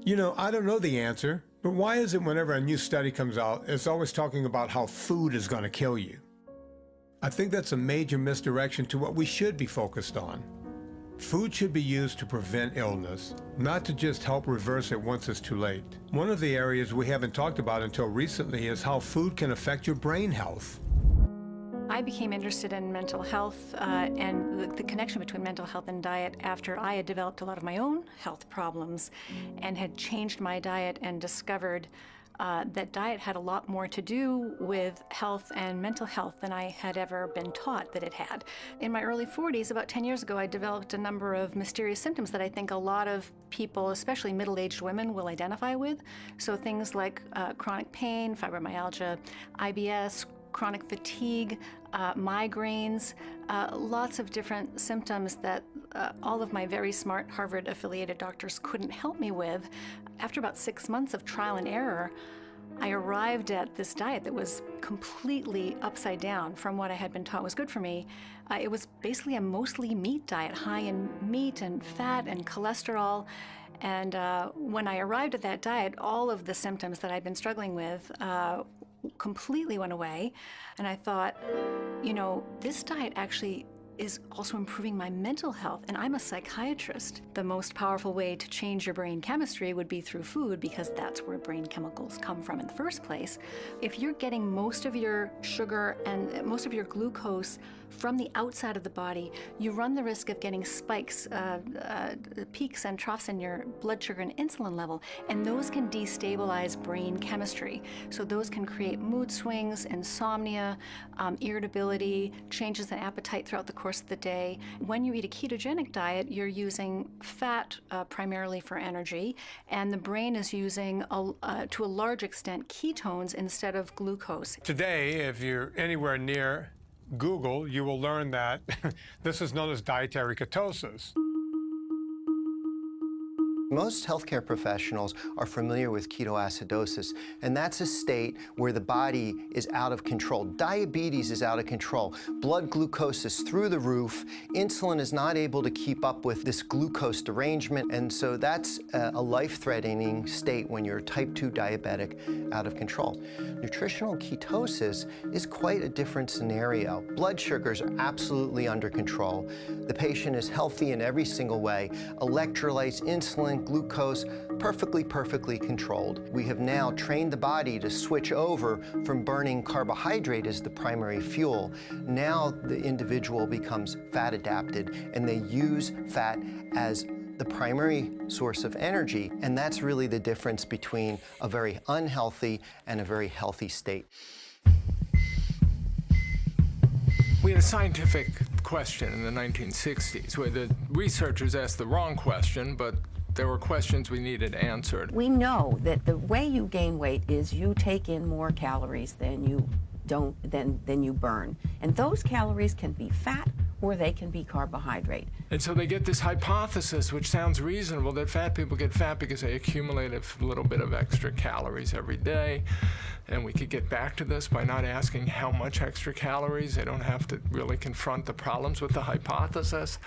You know, I don't know the answer, but why is it whenever a new study comes out, it's always talking about how food is going to kill you? I think that's a major misdirection to what we should be focused on. Food should be used to prevent illness, not to just help reverse it once it's too late. One of the areas we haven't talked about until recently is how food can affect your brain health. I became interested in mental health and the connection between mental health and diet after I had developed a lot of my own health problems and had changed my diet and discovered that diet had a lot more to do with health and mental health than I had ever been taught that it had. In my early 40s, about 10 years ago, I developed a number of mysterious symptoms that I think a lot of people, especially middle-aged women, will identify with. So things like chronic pain, fibromyalgia, IBS, chronic fatigue, migraines, lots of different symptoms that all of my very smart Harvard-affiliated doctors couldn't help me with. After about 6 months of trial and error, I arrived at this diet that was completely upside down from what I had been taught was good for me. It was basically a mostly meat diet, high in meat and fat and cholesterol. And when I arrived at that diet, all of the symptoms that I'd been struggling with completely went away. And I thought, you know, this diet actually is also improving my mental health, and I'm a psychiatrist. The most powerful way to change your brain chemistry would be through food, because that's where brain chemicals come from in the first place. If you're getting most of your sugar and most of your glucose from the outside of the body, you run the risk of getting spikes, peaks and troughs in your blood sugar and insulin level, and those can destabilize brain chemistry. So those can create mood swings, insomnia, irritability, changes in appetite throughout the course of the day. When you eat a ketogenic diet, you're using fat primarily for energy, and the brain is using, to a large extent, ketones instead of glucose. Today, if you're anywhere near Google, you will learn that this is known as dietary ketosis. Most healthcare professionals are familiar with ketoacidosis, and that's a state where the body is out of control. Diabetes is out of control. Blood glucose is through the roof. Insulin is not able to keep up with this glucose derangement, and so that's a life-threatening state when you're type 2 diabetic out of control. Nutritional ketosis is quite a different scenario. Blood sugars are absolutely under control. The patient is healthy in every single way. Electrolytes, insulin, glucose, perfectly controlled. We have now trained the body to switch over from burning carbohydrate as the primary fuel. Now the individual becomes fat adapted, and they use fat as the primary source of energy, and that's really the difference between a very unhealthy and a very healthy state. We had a scientific question in the 1960s where the researchers asked the wrong question, but there were questions we needed answered. We know that the way you gain weight is you take in more calories than you burn. And those calories can be fat or they can be carbohydrate. And so they get this hypothesis, which sounds reasonable, that fat people get fat because they accumulate a little bit of extra calories every day. And we could get back to this by not asking how much extra calories. They don't have to really confront the problems with the hypothesis.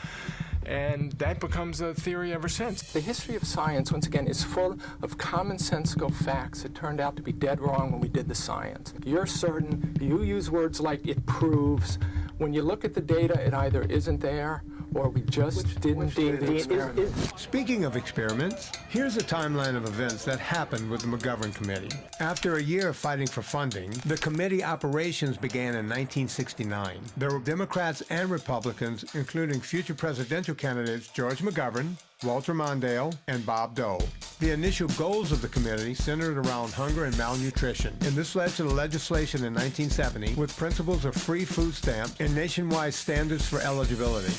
And that becomes a theory ever since. The history of science, once again, is full of commonsensical facts that turned out to be dead wrong when we did the science. You're certain, you use words like "it proves." When you look at the data, it either isn't there or we just didn't do the experiment. Speaking of experiments, here's a timeline of events that happened with the McGovern Committee. After a year of fighting for funding, the committee operations began in 1969. There were Democrats and Republicans, including future presidential candidates George McGovern, Walter Mondale, and Bob Dole. The initial goals of the committee centered around hunger and malnutrition, and this led to the legislation in 1970 with principles of free food stamps and nationwide standards for eligibility.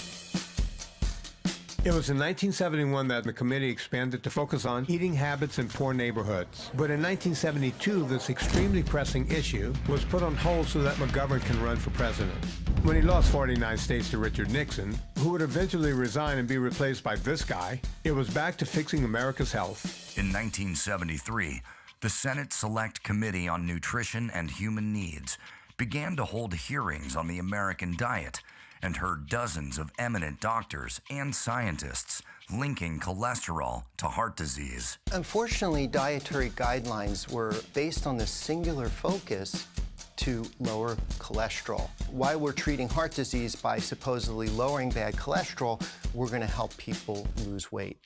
It was in 1971 that the committee expanded to focus on eating habits in poor neighborhoods. But in 1972, this extremely pressing issue was put on hold so that McGovern can run for president. When he lost 49 states to Richard Nixon, who would eventually resign and be replaced by this guy, it was back to fixing America's health. In 1973, the Senate Select Committee on Nutrition and Human Needs began to hold hearings on the American diet and heard dozens of eminent doctors and scientists linking cholesterol to heart disease. Unfortunately, dietary guidelines were based on the singular focus to lower cholesterol. While we're treating heart disease by supposedly lowering bad cholesterol, we're going to help people lose weight.